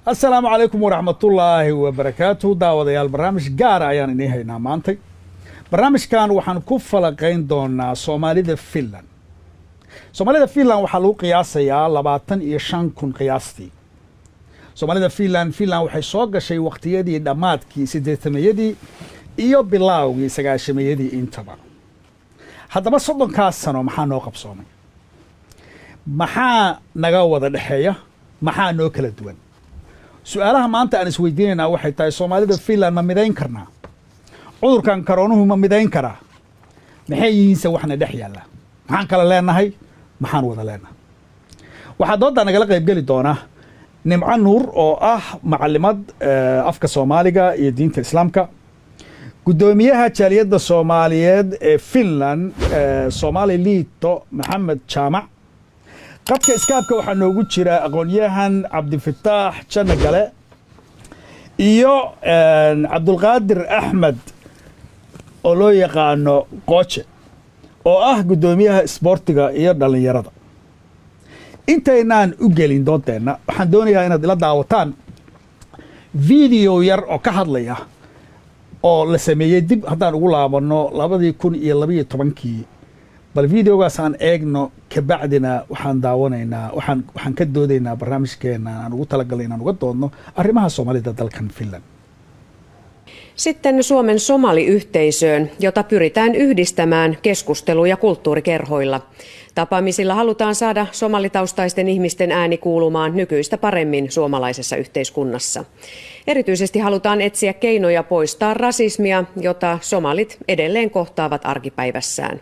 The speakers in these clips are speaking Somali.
السلام عليكم ورحمة الله وبركاته. داوديال برنامج gaar ayaan inii haynaa maantay. barnaamijkan waxaan ku falaqayn doonaa Soomaalida Finland. Soomaalida Finland waxaa lagu qiyaasayaa 25,000 qiyaastii. Soomaalida Finland waxay soo gashay waqtiyadii dhamaadkii 80-yadii iyo bilowgii 90-yadii intaba. Haddaba 30 sano maxaa noo qabsoomay? Maxaa naga wada dhaxeeya? Maxaa noo kala duwan? su'aalaha maanta aan isweydiinayna waxay tahay Soomaalida Finland ma midayn karnaa? cudurkan karoonuhu ma midayn karaa? maxay yihiin waxna dhex yaala? maxaan kala leenahay? maxaan wada leenahay? waxaa dooda nagala qayb geli doona Nimco Nuur oo ah macallimad afka Soomaaliga iyo diinta Islaamka, gudoomiyaha jaaliyadda Soomaaliyeed ee Finland Somali Liito Maxamed Jaamac. qadka iskaabka waxaa noogu jira aqoonyahan Cabdifataax Janagale iyo Cabdulqaadir Axmed oo loo yaqaano Qooje oo ah gudoomiyaha isboortiga iyo dhalinyarada. intaynaan u gelin doonteena waxaan doonayaa inaad ila daawataan video yar oo ka hadlaya oo la sameeyay dib haddaan ugu laabano 2012 bal videogaas aan eegno kabacdina waxaan daawanaynaa waxaan ka doodaynaa barnaamijkeena aan ugu talagalay inaan uga doodno arrimaha Soomaalida dalkan Finland. Sitten Suomen somaliyhteisöön, jota pyritään yhdistämään keskustelu- ja kulttuurikerhoilla. Tapaamisilla halutaan saada somalitaustaisten ihmisten ääni kuulumaan nykyistä paremmin suomalaisessa yhteiskunnassa. Erityisesti halutaan etsiä keinoja poistaa rasismia, jota somalit edelleen kohtaavat arkipäivässään.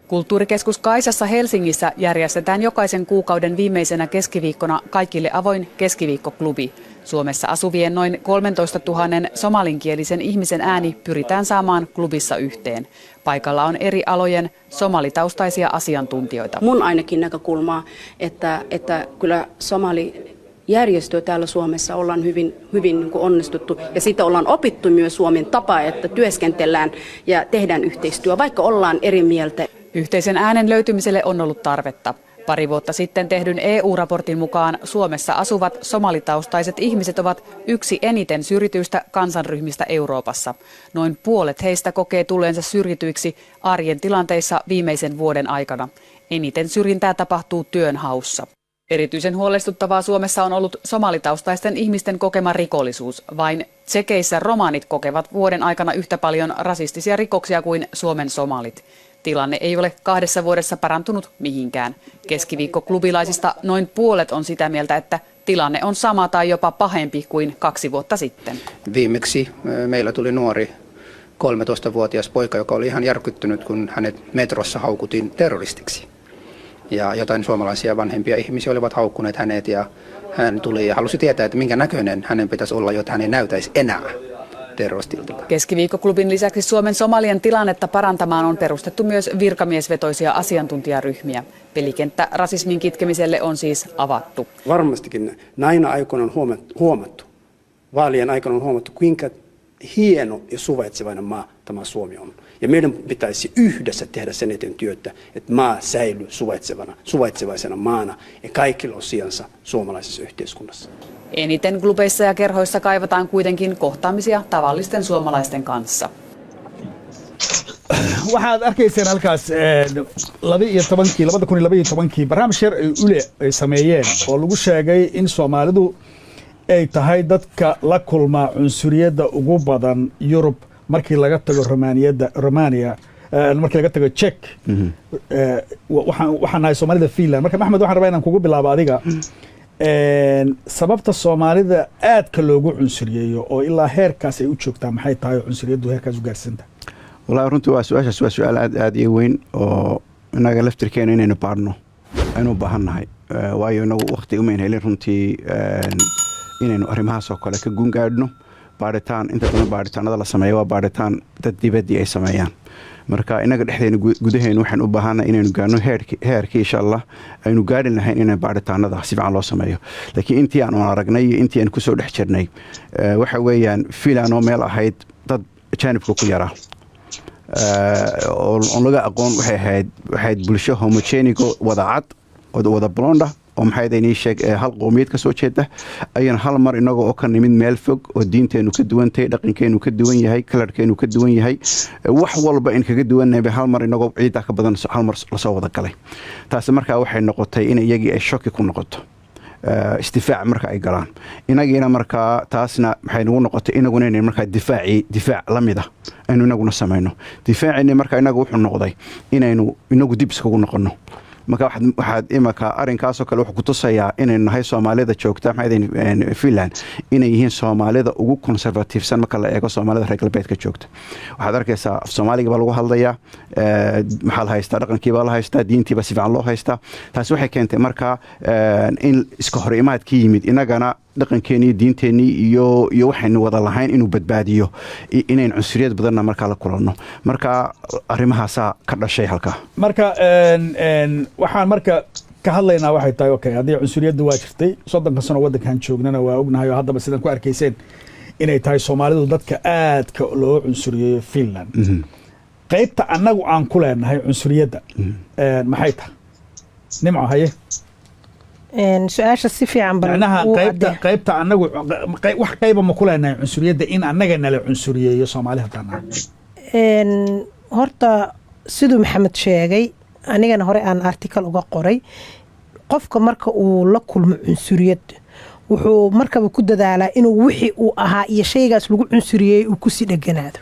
Kulttuurikeskus Kaisassa Helsingissä järjestetään jokaisen kuukauden viimeisenä keskiviikkona kaikille avoin keskiviikkoklubi. Suomessa asuvien noin 13 000 somalinkielisen ihmisen ääni pyritään saamaan klubissa yhteen. Paikalla on eri alojen somalitaustaisia asiantuntijoita. Mun ainakin näkökulmaa, että kyllä somalijärjestöä täällä Suomessa ollaan hyvin onnistuttu ja siitä ollaan opittu myös Suomen tapa, että työskentellään ja tehdään yhteistyö, vaikka ollaan eri mieltä. Yhteisen äänen löytymiselle on ollut tarvetta. Pari vuotta sitten tehdyn EU-raportin mukaan Suomessa asuvat somalitaustaiset ihmiset ovat yksi eniten syrjityistä kansanryhmistä Euroopassa. Noin puolet heistä kokee tulleensa syrjityiksi arjen tilanteissa viimeisen vuoden aikana. Eniten syrjintää tapahtuu työnhaussa. Erityisen huolestuttavaa Suomessa on ollut somalitaustaisten ihmisten kokema rikollisuus. Vain Tsekeissä romanit kokevat vuoden aikana yhtä paljon rasistisia rikoksia kuin Suomen somalit. Tilanne ei ole 2 vuodessa parantunut mihinkään. Keskiviikkoklubilaisista noin puolet on sitä mieltä, että tilanne on sama tai jopa pahempi kuin 2 vuotta sitten. Viimeksi meillä tuli nuori 13-vuotias poika, joka oli ihan järkyttynyt, kun hänet metrossa haukutiin terroristiksi. Ja jotain suomalaisia vanhempia ihmisiä olivat haukkuneet hänet ja hän tuli ja halusi tietää, että minkä näköinen hänen pitäisi olla, jotta hän ei näytäisi enää terroristilta. Keskiviikkoklubin lisäksi Suomen somalien tilannetta parantamaan on perustettu myös virkamiesvetoisia asiantuntijaryhmiä. Pelikenttä rasismin kitkemiselle on siis avattu. Varmastikin näinä aikoina on huomattu, vaalien aikana on huomattu, kuinka hieno ja suvaitsevainen maa tämä Suomi on. Ja meidän pitäisi yhdessä tehdä sen eteen työtä, että maa säilyy suvaitsevaisena maana ja kaikilla on sijansa suomalaisessa yhteiskunnassa. Eniten klubeissa ja kerhoissa kaivataan kuitenkin kohtaamisia tavallisten suomalaisten kanssa. waxaad arkayseen halkaas 2012 barnaamij yar ay Yle ay sameeyeen oo lagu sheegay in Soomaalidu ay tahay dadka la kulma cunsuriyadda ugu badan Yurub markii laga tago Romania markii laga tago Czech. waxaan nahay Soomaalida Finland. marka Maxmed waxaan rabaa inaan kugu bilaabo adiga sababta Soomaalida aadka loogu cunsuriyeeyo oo ilaa heerkaas ay u joogtaa maxay tahay cunsuriyaddu heerkaas u gaarsantaa? والله runtii waa su'aal aad iyo weyn oo inaga laftirkeena inaynu baarno aynu baahannahay waayo inagu waqti uma helin runtii inaynu arrimahaas oo kale ka gungaadhno. baaritaan inta badan baaritaanada la sameeyo waa baaritaan dad dibadii ay sameeyaan. marka inaga dhexdeena gudaheena waxaan u baahannahay inaynu gaarno heerkii insha Allah aynu gaadhin lahayn inaan baaritaanada si fiican loo sameeyo. laakiin intii aan aragnay iyo intii aan ku soo dhex jirnay waxa weeyaan Finland oo meel ahayd dad janibka ku yaraa oo laga aqoon waxay ahayd bulsho homogenic wada cad wada blonda oo maxay sheeg hal qoomiyad ka soo jeeda ayaan hal mar inaga oo ka nimid meel fog oo diinteenu ka duwan tahay dhaqankeenu ka duwan yahay kalarkeenu ka duwan yahay wax walba in kaga duwannahay hal mar inagoo ciida ka badan hal mar la soo wada galay taasi markaa waxay noqotay in iyagii ay shoki ku noqoto istifaac marka ay galaan inagiina markaa taasna maxay nagu noqotay inaguna inay markaa difaac la mid ah aynu inaguna samayno difaacina markaa inagu wuxuu noqday inaynu inagu dib iskagu noqono marka waxaad imaka arrinkaasoo kale wuxuu ku tusayaa inaynu nahay soomaalida joogta Finland inay yihiin soomaalida ugu conservativesan marka la eego soomaalida reer galbeedka joogta waxaad arkaysaa af soomaaliga baa lagu hadlayaa maxaa la haystaa dhaqankii baa la haystaa diintii baa si fiican loo haystaa taasi waxay keentay markaa in iska hor imaad ka yimid inagana dhaqankeenii diinteenii iyo waxaynu wada lahayn inuu badbaadiyo inayn cunsuriyad badanna markaa la kulanno marka arrimahaasaa ka dhashay halkaa marka waxaan marka ka hadlaynaa waxay tahay okay haddii cunsuriyadda waa jirtay 30 sano waddankan joognana waa ognahay oo haddaba sidan ku arkayseen inay tahay Soomaalidu dadka aadka loo cunsuriyeeyo Finland qaybta annagu aan ku leenahay cunsuriyadda maxay tahay nimco haye su-aasha si fiican qaybta annagu wax qayba ma ku leenahay cunsuriyadda in annaga nala cunsuriyeeyo Soomaali haddana horta siduu maxamed sheegay anigana hore aan article uga qoray qofka marka uu la kulmo cunsuriyad wuxuu markaba ku dadaalaa inuu wixii uu ahaa iyo shaygaas lagu cunsuriyey uu ku sii dheganaado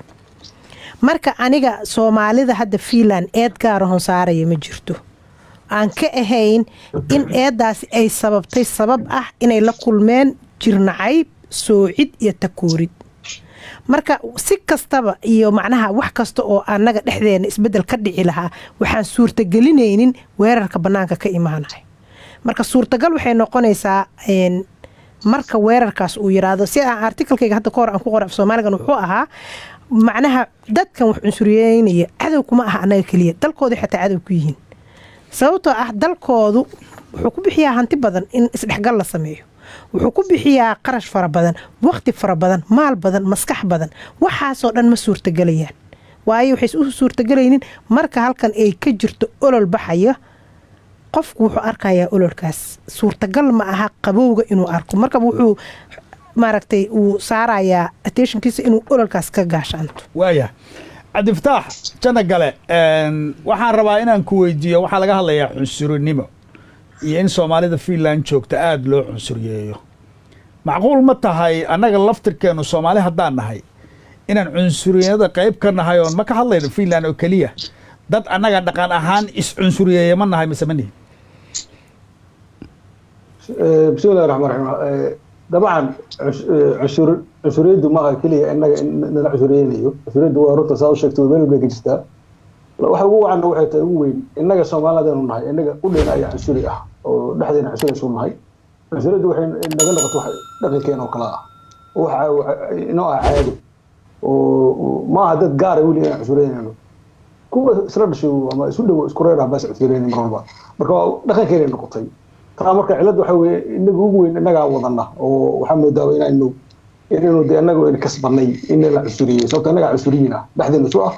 marka aniga Soomaalida hadda Finland eed gaar ah saaraya ma jirto aan ka ahayn in eedaas ay sababtay sabab ah inay la kulmeen jirnacayb soocid iyo takoorid marka si kastaba iyo macnaha wax kasta oo anaga dhexdeena isbedel ka dhici lahaa waxaan suurtagelinaynin weerarka banaanka ka imaanay marka suurtagal waxay noqonaysaa marka weerarkaas uu yiraahdo si aan article-kayga hadda ka hor aan ku qoray Soomaaligan wuxuu ahaa macnaha dadkan wax cunsuriyeynaya cadow kuma aha anaga kaliya dalkooda xitaa cadow ku yihiin sababtoo ah dalkoodu wuxuu ku bixiyaa hanti badan in isdhexgal la sameeyo wuxuu ku bixiyaa qarash fara badan waqti fara badan maal badan maskax badan waxaasoo dhan ma suurtagelayaan waayo waxay u suurtagelaynin marka halkan ay ka jirto olol baxaya qofku wuxuu arkayaa ololkaas suurtagal ma aha qabowga inuu arko marka wuxuu maaragtay uu saarayaa attentionkiisa inuu ololkaas ka gaashaanto waaya Cabdifataax Janagale waxaan rabaa inaan ku weydiiyo waxa laga hadlayaa cunsurinimo iyo in Soomaalida Finland joogta aad loo cunsuriyeeyo macquul ma tahay annaga laftirkeenu Soomaali haddaan nahay inaan cunsuriyada qayb ka nahay oo ma ka hadlayno Finland oo kaliya dad annaga dhaqan ahaan is cunsuriyeeyo ma nahay misamani bismillahir rahmanir rahim dabcan cunsuriyadu ma aha kaliya innaga nala cunsuriyeynayo cunsuriyadu waa runta saa u sheegtay meel bay ka jirtaa waxa ugu wacan waxay tahay ugu weyn innaga Soomaaliyeednu nahay innaga u dheeynaya cunsuri ah oo dhexdeena cunsuri soo nahay cunsuriyadu waxay naga noqoto wax dhaqankeena oo kala ah waxa inoo ah caadi oo ma aha dad gaar ah weli inaan cunsuriyeyno kuwa isla dhashay ama isu dhow isku reeraa bas cunsuriyeyno marwalba marka dhaqankeena noqotay taa marka cilad waxa weeye inagu ugu weyn inaga wadana oo waxa moodaa inaynu inagu in kasbanay in la cunsuriyey sababta inaga cunsuriyina dhexdeena soo ah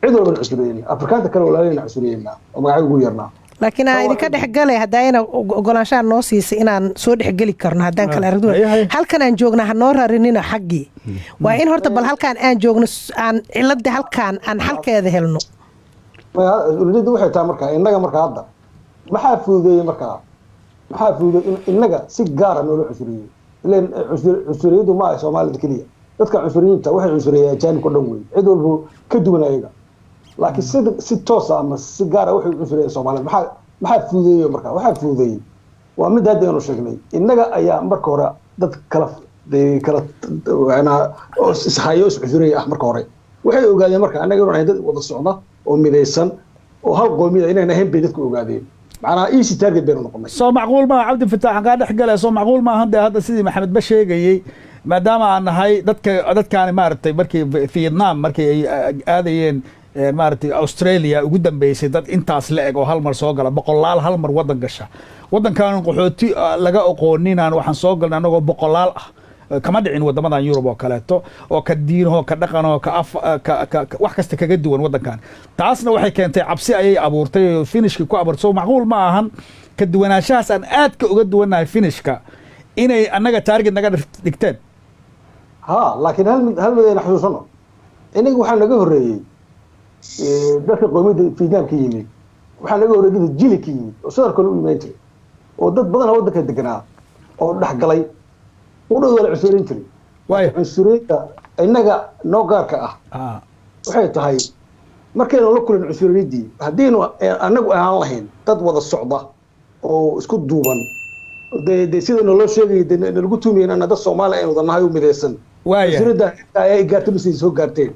cid walba cunsuriyeyna afrikaanka kale walaalina cunsuriyeyna oo magaca ugu yarna laakiin aan idinka dhexgalay hadayna ogolaanshaha noo siisay inaan soo dhexgali karno haddaan kala aragno halkan aan joogna ha noo rarinina xaqii waa in horta bal halkan aan joogno aan cilada halkan aan xalkeeda helno ujeedadu waxay tahay marka inaga marka hadda maxaa fududeeyay marka inaga si gaar ah loo cunsuriyey ileen cunsuriyadu ma ay Soomaalida kaliya dadka cunsuriyiinta waxay cunsuriyeen ajaanibka dhan weyn cid walba ka duwan ayaga laakiin si toos ah ama si gaar ah waxay cunsuriyeen Soomaalida maxaa fududeeyay marka waxaa fududeeyay waa mid hadda aanu sheegnay inaga ayaa marka hore dad kala ishayo cunsuriyay ah marka hore waxay ogaadeen marka anaga inaan dad wada socda oo midaysan oo hal qoomiyad inay ahayn bay dadku ogaadeen macnaha easy target baynu noqonay soo macquul ma Cabdifataax aan ka dhexgalay soo macquul ma hadda sidii Maxamed ba sheegayay maadaama aan nahay dadkaan maartay markii Vietnam markii ay aadayeen maartay Australia ugu dambeysay dad intaas la eg oo hal mar soo gala boqolaal hal mar wadan gasha wadankan qaxooti laga aqooninaan waxaan soo galnay anagoo boqolaal ah kama dhicin wadamadan Yurub oo kaleeto oo ka diinho ka dhaqanoo wax kasta kaga duwan wadankan taasna waxay keentay cabsi ayay abuurtay finishka ku abuurtay macquul ma ahan ka duwanaanshahaas aan aad ka uga duwanahay finishka inay annaga target naga dhigteen laakiin hal mid ayna xusuusano inaga waxaa naga horreeyey dadka qoomiyadda Vietnam ka yimid waxaa naga horreeyay dad jili ka yimid oo sidoo kale u imaan jiray oo dad badan oo waddanka deganaa oo dhexgalay u dhow wala cusuriin jiray waayo cusuriinta inaga noo gaarka waxay tahay markaynu la kulin cusuriintii haddiinu annagu ahaan lahayn dad wada socda oo isku duuban de sida loo sheegay lagu tuumiyeen dad Soomaali ay wadanahay u mideysan cusuriinta ay gaartay soo gaarteen